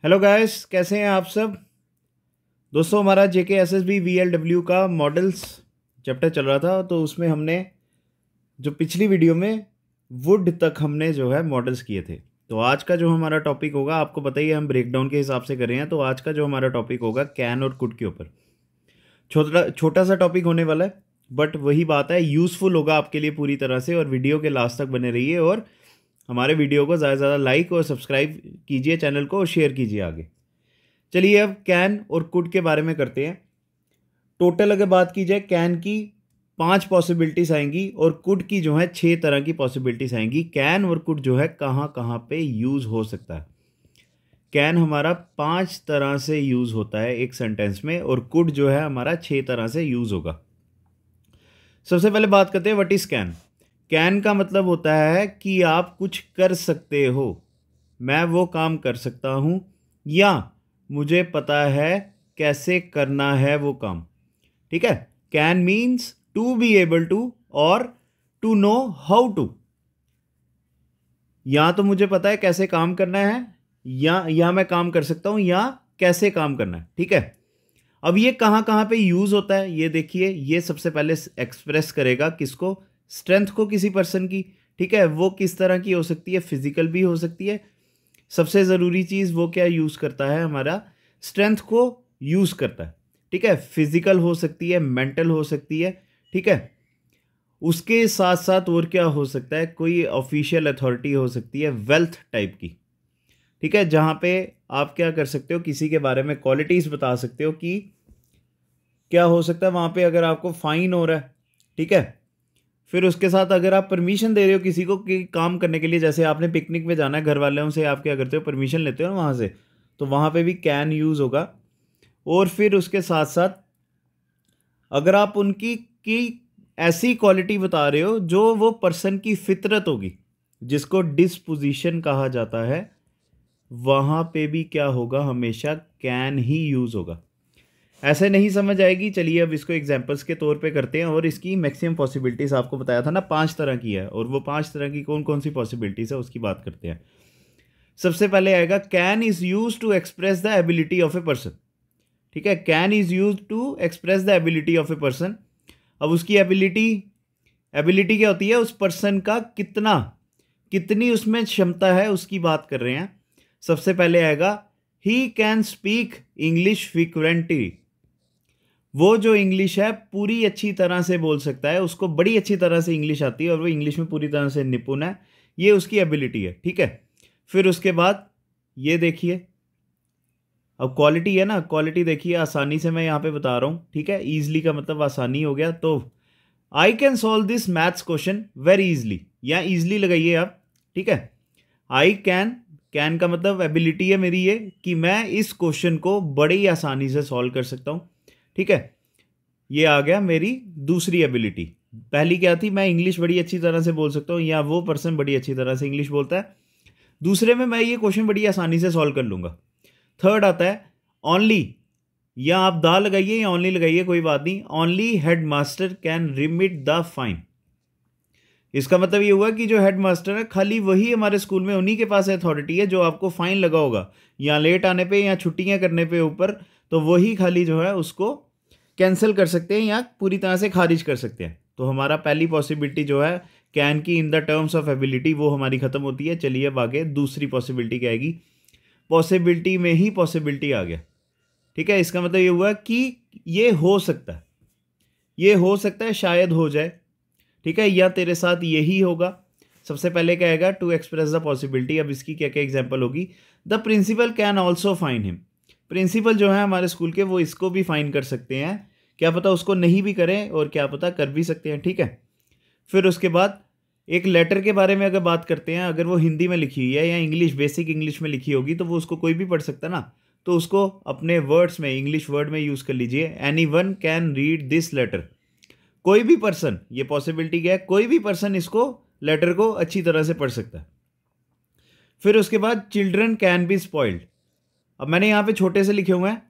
Hello guys, कैसे हैं आप सब दोस्तों। हमारा जेके एसएसबी वीएलडब्ल्यू का मॉडल्स चैप्टर चल रहा था, तो उसमें हमने जो पिछली वीडियो में वुड तक हमने जो है मॉडल्स किए थे। तो आज का जो हमारा टॉपिक होगा, आपको बताइए हम ब्रेकडाउन के हिसाब से कर रहे हैं, तो आज का जो हमारा टॉपिक होगा कैन और कुड के ऊपर। छोटा छोटा सा टॉपिक होने वाला है, बट वही बात है, यूज़फुल होगा आपके लिए पूरी तरह से। और वीडियो के लास्ट तक बने रहिए और हमारे वीडियो को ज़्यादा से ज़्यादा लाइक और सब्सक्राइब कीजिए चैनल को, और शेयर कीजिए आगे। चलिए अब कैन और कुड के बारे में करते हैं। टोटल अगर बात की जाए, कैन की 5 पॉसिबिलिटीज़ आएंगी और कुड की जो है 6 तरह की पॉसिबिलिटीज़ आएंगी। कैन और कुड जो है कहाँ कहाँ पे यूज़ हो सकता है। कैन हमारा 5 तरह से यूज़ होता है एक सेंटेंस में, और कुड जो है हमारा 6 तरह से यूज़ होगा। सबसे पहले बात करते हैं व्हाट इज़ कैन। कैन का मतलब होता है कि आप कुछ कर सकते हो, मैं वो काम कर सकता हूँ, या मुझे पता है कैसे करना है वो काम। ठीक है, can means to be able to और टू नो हाउ टू। या तो मुझे पता है कैसे काम करना है, या मैं काम कर सकता हूं, या कैसे काम करना है। ठीक है, अब ये कहां कहां पे यूज होता है ये देखिए। ये सबसे पहले एक्सप्रेस करेगा किसको, स्ट्रेंथ को किसी पर्सन की। ठीक है, वो किस तरह की हो सकती है, फिजिकल भी हो सकती है। सबसे ज़रूरी चीज़ वो क्या यूज़ करता है, हमारा स्ट्रेंथ को यूज़ करता है। ठीक है, फिजिकल हो सकती है, मेंटल हो सकती है। ठीक है, उसके साथ साथ और क्या हो सकता है, कोई ऑफिशियल अथॉरिटी हो सकती है, वेल्थ टाइप की। ठीक है, जहाँ पे आप क्या कर सकते हो, किसी के बारे में क्वालिटीज़ बता सकते हो कि क्या हो सकता है वहाँ पे। अगर आपको फाइन हो रहा है, ठीक है, फिर उसके साथ अगर आप परमिशन दे रहे हो किसी को कि काम करने के लिए, जैसे आपने पिकनिक में जाना है, घर वालों से आप क्या करते हो, परमिशन लेते हो ना वहाँ से, तो वहाँ पे भी कैन यूज़ होगा। और फिर उसके साथ साथ अगर आप उनकी की ऐसी क्वालिटी बता रहे हो जो वो पर्सन की फितरत होगी, जिसको डिस्पोजिशन कहा जाता है, वहाँ पे भी क्या होगा, हमेशा कैन ही यूज़ होगा। ऐसे नहीं समझ आएगी, चलिए अब इसको एग्जांपल्स के तौर पे करते हैं। और इसकी मैक्सिमम पॉसिबिलिटीज़ आपको बताया था ना 5 तरह की है, और वो 5 तरह की कौन कौन सी पॉसिबिलिटीज़ है उसकी बात करते हैं। सबसे पहले आएगा, can is use to express the ability of a person. ठीक है, can is use to express the ability of a person. अब उसकी एबिलिटी, एबिलिटी क्या होती है, उस पर्सन का कितना, कितनी उसमें क्षमता है उसकी बात कर रहे हैं। सबसे पहले आएगा, he can speak English frequently. वो जो इंग्लिश है पूरी अच्छी तरह से बोल सकता है, उसको बड़ी अच्छी तरह से इंग्लिश आती है और वो इंग्लिश में पूरी तरह से निपुण है। ये उसकी एबिलिटी है। ठीक है, फिर उसके बाद ये देखिए, अब क्वालिटी है ना, क्वालिटी देखिए, आसानी से मैं यहाँ पे बता रहा हूँ। ठीक है, ईजिली का मतलब आसानी हो गया, तो I can solve this maths question very easily, या ईजिली लगाइए आप। ठीक है, आई कैन, कैन का मतलब एबिलिटी है मेरी ये, कि मैं इस क्वेश्चन को बड़ी आसानी से सॉल्व कर सकता हूँ। ठीक है, ये आ गया मेरी दूसरी एबिलिटी। पहली क्या थी, मैं इंग्लिश बड़ी अच्छी तरह से बोल सकता हूँ, या वो पर्सन बड़ी अच्छी तरह से इंग्लिश बोलता है। दूसरे में मैं ये क्वेश्चन बड़ी आसानी से सॉल्व कर लूँगा। थर्ड आता है ओनली, या आप दा लगाइए या ओनली लगाइए, कोई बात नहीं। Only head master can remit the fine. इसका मतलब ये हुआ कि जो हेड मास्टर है, खाली वही हमारे स्कूल में, उन्हीं के पास अथॉरिटी है जो आपको फाइन लगा होगा या लेट आने पे या छुट्टियां करने पे ऊपर, तो वही खाली जो है उसको कैंसिल कर सकते हैं या पूरी तरह से खारिज कर सकते हैं। तो हमारा पहली पॉसिबिलिटी जो है कैन की in the terms of ability, वो हमारी खत्म होती है। चलिए अब आगे दूसरी पॉसिबिलिटी क्या आएगी, पॉसिबिलिटी में ही पॉसिबिलिटी आ गया। ठीक है, इसका मतलब ये हुआ कि ये हो सकता है, ये हो सकता है, शायद हो जाए। ठीक है, या तेरे साथ यही होगा। सबसे पहले क्या आएगा, टू एक्सप्रेस द पॉसिबिलिटी। अब इसकी क्या क्या एग्जांपल होगी, the principal can also fine him. Principal जो है हमारे स्कूल के, वो इसको भी फाइन कर सकते हैं, क्या पता उसको नहीं भी करें और क्या पता कर भी सकते हैं। ठीक है, फिर उसके बाद एक लेटर के बारे में अगर बात करते हैं, अगर वो हिंदी में लिखी हुई है या इंग्लिश, बेसिक इंग्लिश में लिखी होगी, तो वो उसको कोई भी पढ़ सकता ना, तो उसको अपने वर्ड्स में, इंग्लिश वर्ड में यूज़ कर लीजिए, anyone can read this letter. कोई भी पर्सन, ये पॉसिबिलिटी क्या है, कोई भी पर्सन इसको, लेटर को अच्छी तरह से पढ़ सकता है। फिर उसके बाद चिल्ड्रन कैन बी स्पॉइल्ड। अब मैंने यहाँ पे छोटे से लिखे हुए हैं,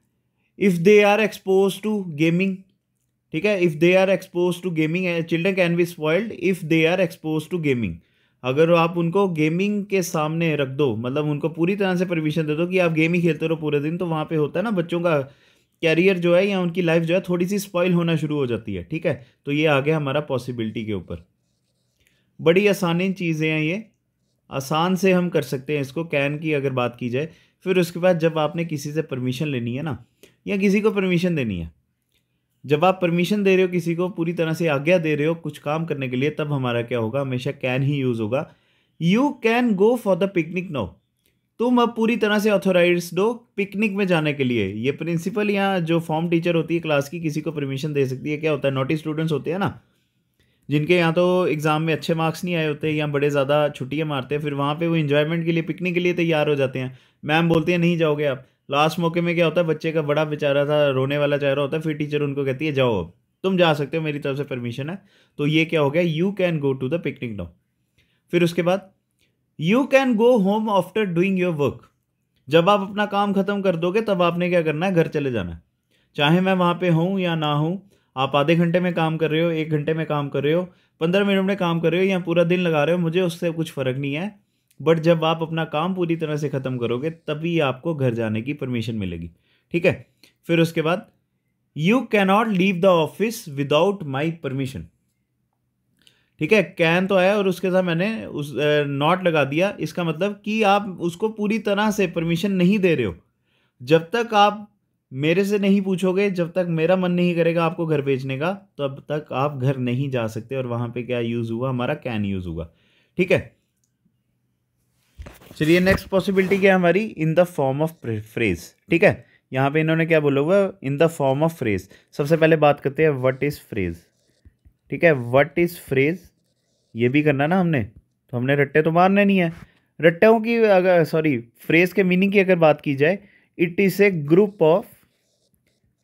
if they are expose to gaming. ठीक है, if they are expose to gaming, children can be spoiled if they are expose to gaming. अगर आप उनको गेमिंग के सामने रख दो, मतलब उनको पूरी तरह से परमिशन दे दो कि आप गेम ही खेलते रहो पूरे दिन, तो वहाँ पे होता है ना बच्चों का कैरियर जो है या उनकी लाइफ जो है थोड़ी सी स्पॉइल होना शुरू हो जाती है। ठीक है, तो ये आ गया हमारा पॉसिबिलिटी के ऊपर। बड़ी आसानी चीज़ें हैं ये, आसान से हम कर सकते हैं इसको, कैन की अगर बात की जाए। फिर उसके बाद जब आपने किसी से परमिशन लेनी है ना, या किसी को परमिशन देनी है, जब आप परमिशन दे रहे हो किसी को, पूरी तरह से आज्ञा दे रहे हो कुछ काम करने के लिए, तब हमारा क्या होगा, हमेशा कैन ही यूज़ होगा। You can go for the picnic now, तुम अब पूरी तरह से ऑथोराइज्ड हो पिकनिक में जाने के लिए। ये प्रिंसिपल या जो फॉर्म टीचर होती है क्लास की, किसी को परमिशन दे सकती है। क्या होता है, नोटी स्टूडेंट्स होते हैं ना, जिनके यहाँ तो एग्ज़ाम में अच्छे मार्क्स नहीं आए होते या बड़े ज़्यादा छुट्टियाँ मारते हैं, फिर वहाँ पे वो इन्जॉयमेंट के लिए, पिकनिक के लिए तैयार हो जाते हैं। मैम बोलती है नहीं जाओगे आप। लास्ट मौके में क्या होता है, बच्चे का बड़ा बेचारा था, रोने वाला चेहरा होता है, फिर टीचर उनको कहती है जाओ अब तुम जा सकते हो, मेरी तरफ से परमिशन है। तो ये क्या हो गया, you can go to the picnic now. फिर उसके बाद you can go home after doing your work, जब आप अपना काम खत्म कर दोगे तब आपने क्या करना है, घर चले जाना है। चाहे मैं वहाँ पे हूँ या ना हूँ, आप आधे घंटे में काम कर रहे हो, 1 घंटे में काम कर रहे हो, 15 मिनट में काम कर रहे हो या पूरा दिन लगा रहे हो, मुझे उससे कुछ फ़र्क नहीं है। बट जब आप अपना काम पूरी तरह से ख़त्म करोगे तभी आपको घर जाने की परमिशन मिलेगी। ठीक है, फिर उसके बाद you cannot leave the office without my permission. ठीक है, कैन तो आया और उसके साथ मैंने उस नॉट लगा दिया। इसका मतलब कि आप उसको पूरी तरह से परमिशन नहीं दे रहे हो। जब तक आप मेरे से नहीं पूछोगे, जब तक मेरा मन नहीं करेगा आपको घर भेजने का, तब तक आप घर नहीं जा सकते। और वहाँ पे क्या यूज़ हुआ, हमारा कैन यूज़ हुआ। ठीक है, चलिए नेक्स्ट पॉसिबिलिटी क्या है हमारी, in the form of phrase. ठीक है, यहाँ पे इन्होंने क्या बोला हुआ, in the form of phrase. सबसे पहले बात करते हैं व्हाट इज़ फ्रेज। ठीक है, व्हाट इज़ फ्रेज, ये भी करना ना हमने, तो हमने रट्टे तो मारने नहीं है। रट्टों की अगर, सॉरी, फ्रेज के मीनिंग की अगर बात की जाए, it is a group of,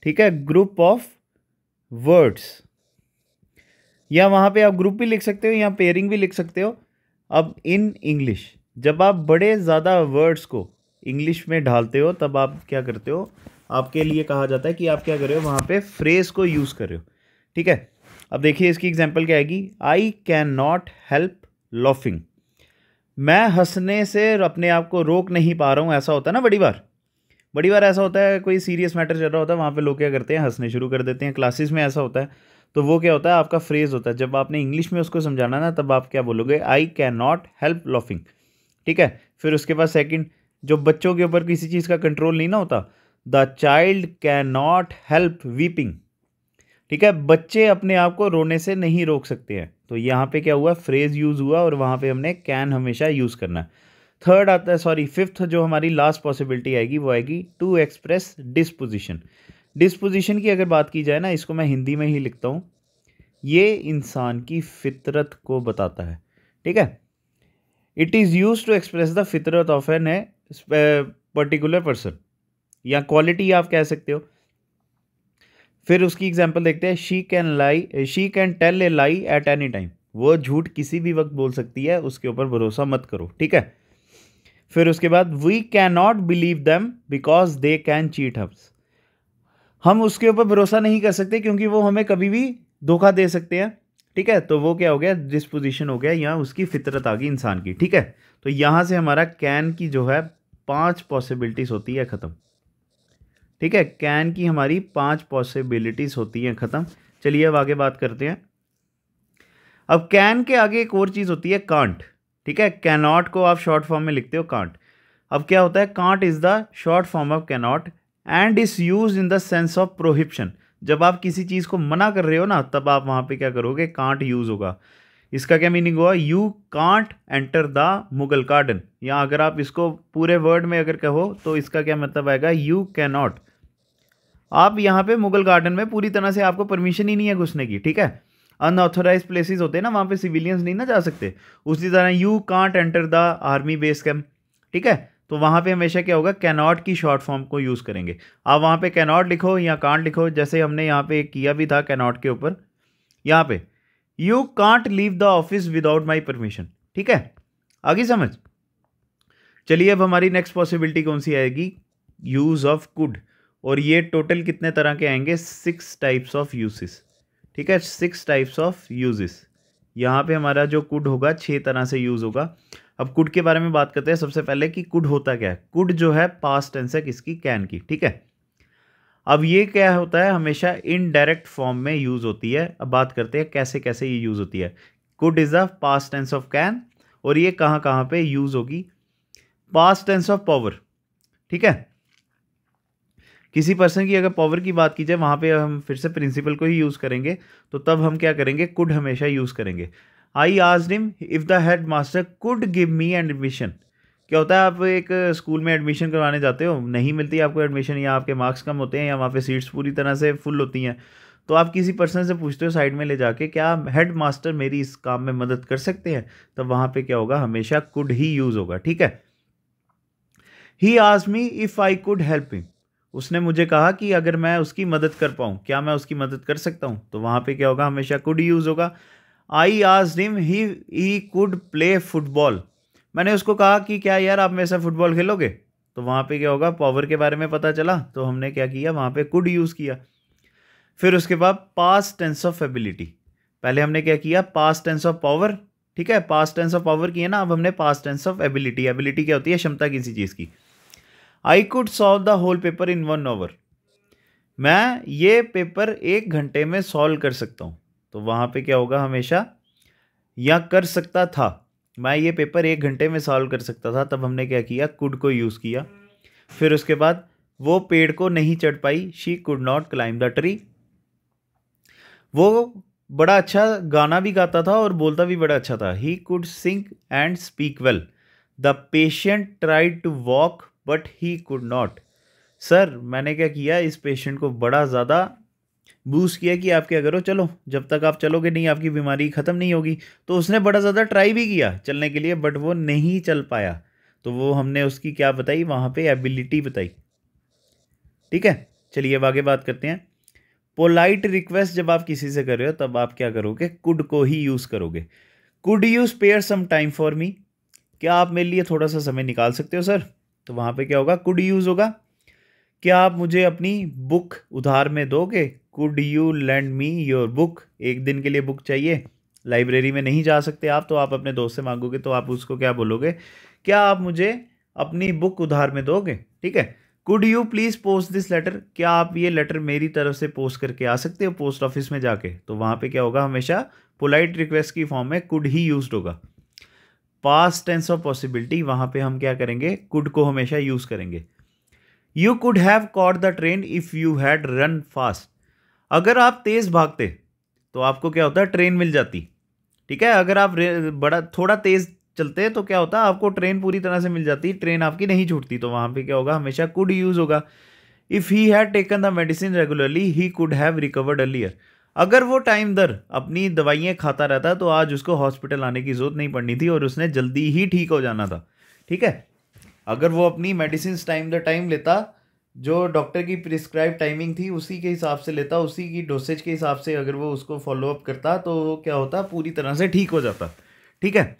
ठीक है, ग्रुप ऑफ वर्ड्स, या वहाँ पे आप ग्रुप भी लिख सकते हो या पेयरिंग भी लिख सकते हो। अब इन इंग्लिश जब आप बड़े ज़्यादा वर्ड्स को इंग्लिश में ढालते हो तब आप क्या करते हो, आपके लिए कहा जाता है कि आप क्या कर रहे हो, वहाँ पे फ्रेज को यूज़ कर रहे हो। ठीक है, अब देखिए इसकी एग्जांपल क्या आएगी, I can not help laughing, मैं हंसने से अपने आप को रोक नहीं पा रहा हूँ। ऐसा होता है ना, बड़ी बार ऐसा होता है, कोई सीरियस मैटर चल रहा होता है, वहाँ पे लोग क्या करते हैं, हंसने शुरू कर देते हैं। क्लासेस में ऐसा होता है, तो वो क्या होता है, आपका फ्रेज होता है। जब आपने इंग्लिश में उसको समझाना ना, तब आप क्या बोलोगे, I can not help laughing. ठीक है, फिर उसके बाद सेकंड, जो बच्चों के ऊपर किसी चीज़ का कंट्रोल नहीं ना होता, the child can not help weeping. ठीक है, बच्चे अपने आप को रोने से नहीं रोक सकते हैं। तो यहाँ पे क्या हुआ, फ्रेज यूज़ हुआ और वहाँ पे हमने कैन हमेशा यूज़ करना है। थर्ड आता है, सॉरी, फिफ्थ जो हमारी लास्ट पॉसिबिलिटी आएगी वो आएगी टू एक्सप्रेस डिस्पोजिशन। डिस्पोजिशन की अगर बात की जाए ना, इसको मैं हिंदी में ही लिखता हूँ, ये इंसान की फितरत को बताता है। ठीक है, it is use to express the फितरत of an a particular person, या क्वालिटी आप कह सकते हो। फिर उसकी एग्जांपल देखते हैं, she can tell a lie at any time, वो झूठ किसी भी वक्त बोल सकती है, उसके ऊपर भरोसा मत करो। ठीक है, फिर उसके बाद we can not believe them because they can cheat us, हम उसके ऊपर भरोसा नहीं कर सकते क्योंकि वो हमें कभी भी धोखा दे सकते हैं। ठीक है, तो वो क्या हो गया, डिस्पोजिशन हो गया, यहाँ उसकी फितरत आ गई इंसान की। ठीक है, तो यहाँ से हमारा कैन की जो है 5 पॉसिबिलिटीज़ होती है ख़त्म। ठीक है, कैन की हमारी 5 पॉसिबिलिटीज़ होती हैं ख़त्म। चलिए अब आगे बात करते हैं। अब कैन के आगे एक और चीज़ होती है, कांट। ठीक है, कैनॉट को आप शॉर्ट फॉर्म में लिखते हो कांट। अब क्या होता है, can't is the short form of cannot and is use in the sense of prohibition. जब आप किसी चीज़ को मना कर रहे हो ना, तब आप वहाँ पे क्या करोगे, कांट यूज़ होगा। इसका क्या मीनिंग हुआ, you can't enter the Mughal garden, या अगर आप इसको पूरे वर्ड में अगर कहो तो इसका क्या मतलब आएगा, यू कैन नॉट, आप यहाँ पे मुगल गार्डन में पूरी तरह से आपको परमिशन ही नहीं है घुसने की। ठीक है, अनऑथोराइज प्लेसेस होते हैं ना, वहाँ पे सिविलियंस नहीं ना जा सकते। उसी तरह you can't enter the army base camp. ठीक है, तो वहाँ पे हमेशा क्या होगा, कैनॉट की शॉर्ट फॉर्म को यूज़ करेंगे। आप वहाँ पे कैनॉट लिखो या कांट लिखो, जैसे हमने यहाँ पे एक किया भी था कैनॉट के ऊपर। यहाँ पे you can't leave the office without my permission. ठीक है, आगे समझ। चलिए अब हमारी नेक्स्ट पॉसिबिलिटी कौन सी आएगी, यूज़ ऑफ कुड। और ये टोटल कितने तरह के आएंगे, 6 टाइप्स ऑफ यूजेस। ठीक है, 6 टाइप्स ऑफ यूजेस। यहाँ पे हमारा जो कुड होगा 6 तरह से यूज़ होगा। अब कुड के बारे में बात करते हैं सबसे पहले कि कुड होता क्या है। कुड जो है पास्ट टेंस है किसकी, कैन की, ठीक है। अब ये क्या होता है, हमेशा इनडायरेक्ट फॉर्म में यूज़ होती है। अब बात करते हैं कैसे कैसे ये यूज़ होती है। Could is the past tense of can, और ये कहाँ कहाँ पे यूज़ होगी। पास्ट टेंस ऑफ पावर, ठीक है। किसी पर्सन की अगर पावर की बात की जाए, वहाँ पे हम फिर से प्रिंसिपल को ही यूज़ करेंगे, तो तब हम क्या करेंगे, कुड हमेशा यूज़ करेंगे। I asked him if the head master could give me an admission. क्या होता है, आप एक स्कूल में एडमिशन करवाने जाते हो, नहीं मिलती आपको एडमिशन, या आपके मार्क्स कम होते हैं, या वहाँ पे सीट्स पूरी तरह से फुल होती हैं, तो आप किसी पर्सन से पूछते हो साइड में ले जाके, क्या हेड मास्टर मेरी इस काम में मदद कर सकते हैं, तब वहाँ पे क्या होगा, हमेशा कुड ही यूज़ होगा, ठीक है। He asked me if I could help him. उसने मुझे कहा कि अगर मैं उसकी मदद कर पाऊँ, क्या मैं उसकी मदद कर सकता हूँ, तो वहाँ पे क्या होगा, हमेशा कुड यूज़ होगा। I asked him he could play football. मैंने उसको कहा कि क्या यार आप मेरे साथ फुटबॉल खेलोगे, तो वहाँ पे क्या होगा, पावर के बारे में पता चला, तो हमने क्या किया, वहाँ पे कुड यूज़ किया। फिर उसके बाद पास्ट टेंस ऑफ एबिलिटी। पहले हमने क्या किया, पास्ट टेंस ऑफ पावर, ठीक है, पास्ट टेंस ऑफ पावर किया ना, अब हमने past tense of ability. Ability क्या होती है, क्षमता किसी चीज़ की। I could solve the whole paper in 1 hour. मैं ये पेपर 1 घंटे में सॉल्व कर सकता हूँ, तो वहाँ पे क्या होगा, हमेशा या कर सकता था, मैं ये पेपर 1 घंटे में सॉल्व कर सकता था, तब हमने क्या किया, कुड को यूज़ किया। फिर उसके बाद वो पेड़ को नहीं चढ़ पाई, she could not climb the tree. वो बड़ा अच्छा गाना भी गाता था और बोलता भी बड़ा अच्छा था। He could sing and speak well. The patient tried to walk but he could not. Sir मैंने क्या किया, इस पेशेंट को बड़ा ज़्यादा बूस्ट किया कि आप क्या करो, चलो, जब तक आप चलोगे नहीं आपकी बीमारी ख़त्म नहीं होगी। तो उसने बड़ा ज़्यादा ट्राई भी किया चलने के लिए, बट वो नहीं चल पाया, तो वो हमने उसकी क्या बताई, वहाँ पे एबिलिटी बताई, ठीक है। चलिए अब आगे बात करते हैं। पोलाइट रिक्वेस्ट जब आप किसी से कर रहे हो, तब आप क्या करोगे, कुड को ही यूज़ करोगे। Could you spare some time for me. क्या आप मेरे लिए थोड़ा सा समय निकाल सकते हो सर, तो वहाँ पे क्या होगा, कुड यूज़ होगा। क्या आप मुझे अपनी बुक उधार में दोगे, could you lend me your book. एक दिन के लिए बुक चाहिए, लाइब्रेरी में नहीं जा सकते आप, तो आप अपने दोस्त से मांगोगे, तो आप उसको क्या बोलोगे, क्या आप मुझे अपनी बुक उधार में दोगे, ठीक है। Could you please post this letter. क्या आप ये लेटर मेरी तरफ से पोस्ट करके आ सकते हो पोस्ट ऑफिस में जाके, तो वहाँ पे क्या होगा, हमेशा पोलाइट रिक्वेस्ट की फॉर्म में कुड ही यूज्ड होगा। पास्ट टेंस ऑफ पॉसिबिलिटी, वहाँ पे हम क्या करेंगे, कुड को हमेशा यूज़ करेंगे। You could have caught the train if you had run fast. अगर आप तेज़ भागते तो आपको क्या होता है, ट्रेन मिल जाती, ठीक है। अगर आप बड़ा थोड़ा तेज़ चलते तो क्या होता है, आपको ट्रेन पूरी तरह से मिल जाती, ट्रेन आपकी नहीं छूटती, तो वहाँ पे क्या होगा, हमेशा कुड यूज़ होगा। If he had taken the medicine regularly he could have recovered earlier. अगर वो टाइम दर अपनी दवाइयाँ खाता रहता तो आज उसको हॉस्पिटल आने की ज़रूरत नहीं पड़नी थी और उसने जल्दी ही ठीक हो जाना था, ठीक है। अगर वो अपनी मेडिसिन टाइम द टाइम लेता, जो डॉक्टर की प्रिस्क्राइब टाइमिंग थी उसी के हिसाब से लेता, उसी की डोसेज के हिसाब से अगर वो उसको फॉलोअप करता, तो क्या होता, पूरी तरह से ठीक हो जाता, ठीक है।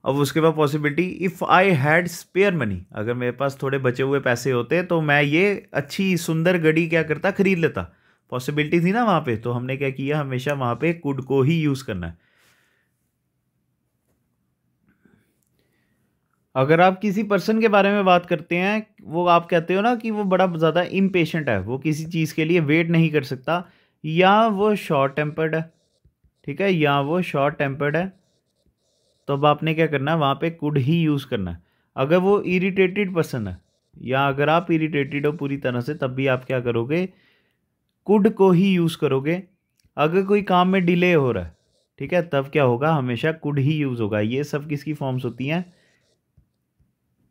अब उसके बाद possibility, if I had spare money. अगर मेरे पास थोड़े बचे हुए पैसे होते तो मैं ये अच्छी सुंदर घड़ी क्या करता, खरीद लेता। पॉसिबिलिटी थी ना वहाँ पे, तो हमने क्या किया, हमेशा वहाँ पे कुड को ही यूज़ करना है। अगर आप किसी पर्सन के बारे में बात करते हैं, वो आप कहते हो ना कि वो बड़ा ज़्यादा इम्पेशेंट है, वो किसी चीज़ के लिए वेट नहीं कर सकता, या वो शॉर्ट टेम्पर्ड है, ठीक है, या वो शॉर्ट टेम्पर्ड है, तो अब आपने क्या करना है, वहाँ पे कुड ही यूज़ करना है। अगर वो इरिटेटेड पर्सन है, या अगर आप इरिटेटेड हो पूरी तरह से, तब भी आप क्या करोगे, कुड को ही यूज़ करोगे। अगर कोई काम में डिले हो रहा है, ठीक है, तब क्या होगा, हमेशा कुड ही यूज़ होगा। ये सब किसकी फॉर्म्स होती हैं,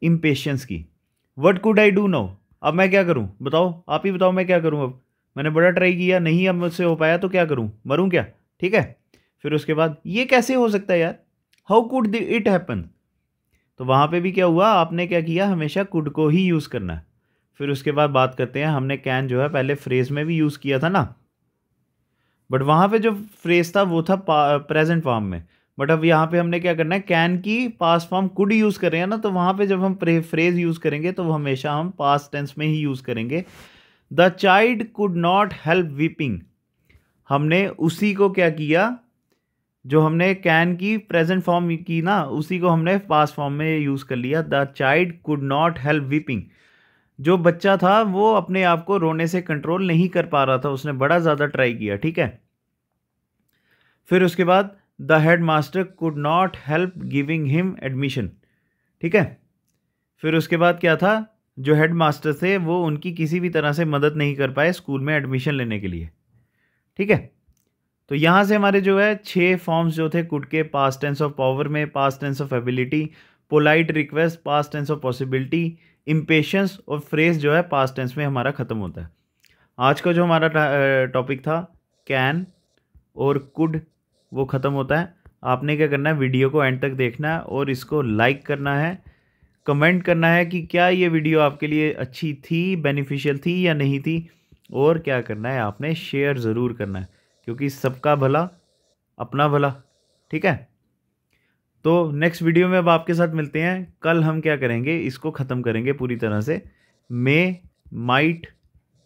इम्पेशेंस की। What could I do now. अब मैं क्या करूं, बताओ, आप ही बताओ मैं क्या करूं। अब मैंने बड़ा ट्राई किया, नहीं अब मुझसे हो पाया, तो क्या करूं, मरूं क्या, ठीक है। फिर उसके बाद ये कैसे हो सकता है यार, हाउ कुड इट हैपन। तो वहाँ पे भी क्या हुआ, आपने क्या किया, हमेशा कुड को ही यूज़ करना है। फिर उसके बाद बात करते हैं, हमने कैन जो है पहले फ्रेज में भी यूज़ किया था ना, बट वहाँ पे जो फ्रेज था वो था प्रेजेंट फॉर्म में। बट अब यहाँ पे हमने क्या करना है, कैन की पास्ट फॉर्म कुड यूज़ कर रहे हैं ना, तो वहाँ पे जब हम फ्रेज यूज़ करेंगे तो हमेशा हम पास्ट टेंस में ही यूज़ करेंगे। The child could not help weeping. हमने उसी को क्या किया, जो हमने कैन की प्रेजेंट फॉर्म की ना, उसी को हमने पास्ट फॉर्म में यूज़ कर लिया। The child could not help weeping. जो बच्चा था वो अपने आप को रोने से कंट्रोल नहीं कर पा रहा था, उसने बड़ा ज़्यादा ट्राई किया, ठीक है। फिर उसके बाद the head master could not help giving him admission, ठीक है। फिर उसके बाद क्या था, जो हेड मास्टर थे वो उनकी किसी भी तरह से मदद नहीं कर पाए स्कूल में एडमिशन लेने के लिए, ठीक है। तो यहाँ से हमारे जो है 6 फॉर्म्स जो थे कुड के, पास्ट टेंस ऑफ पावर में, past tense of ability, polite request, past tense of possibility, impatience और फ्रेज जो है पास्ट टेंस में हमारा ख़त्म होता है। आज का जो हमारा टॉपिक था कैन और कुड, वो ख़त्म होता है। आपने क्या करना है, वीडियो को एंड तक देखना है और इसको लाइक करना है, कमेंट करना है कि क्या ये वीडियो आपके लिए अच्छी थी, बेनिफिशियल थी या नहीं थी, और क्या करना है, आपने शेयर ज़रूर करना है, क्योंकि सबका भला अपना भला, ठीक है। तो नेक्स्ट वीडियो में अब आपके साथ मिलते हैं। कल हम क्या करेंगे, इसको ख़त्म करेंगे पूरी तरह से। मे, माइट,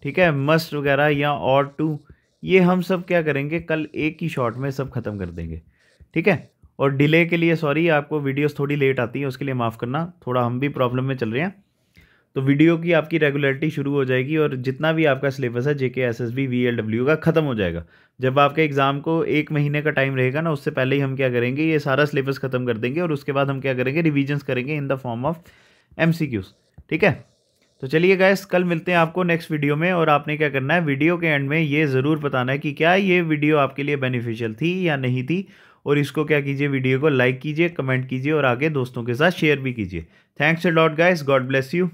ठीक है, मस्ट वगैरह या और टू, ये हम सब क्या करेंगे कल एक ही शॉट में सब ख़त्म कर देंगे, ठीक है। और डिले के लिए सॉरी, आपको वीडियोस थोड़ी लेट आती हैं, उसके लिए माफ़ करना, थोड़ा हम भी प्रॉब्लम में चल रहे हैं। तो वीडियो की आपकी रेगुलरिटी शुरू हो जाएगी और जितना भी आपका सिलेबस है जेके एसएसबी वीएलडब्ल्यू का ख़त्म हो जाएगा। जब आपके एग्ज़ाम को 1 महीने का टाइम रहेगा ना, उससे पहले ही हम क्या करेंगे, ये सारा सिलेबस ख़त्म कर देंगे और उसके बाद हम क्या करेंगे, रिविजन्स करेंगे in the form of MCQs, ठीक है। तो चलिए गाइस, कल मिलते हैं आपको नेक्स्ट वीडियो में। और आपने क्या करना है, वीडियो के एंड में ये ज़रूर बताना है कि क्या ये वीडियो आपके लिए बेनिफिशियल थी या नहीं थी, और इसको क्या कीजिए, वीडियो को लाइक कीजिए, कमेंट कीजिए और आगे दोस्तों के साथ शेयर भी कीजिए। Thanks a lot guys, God bless you.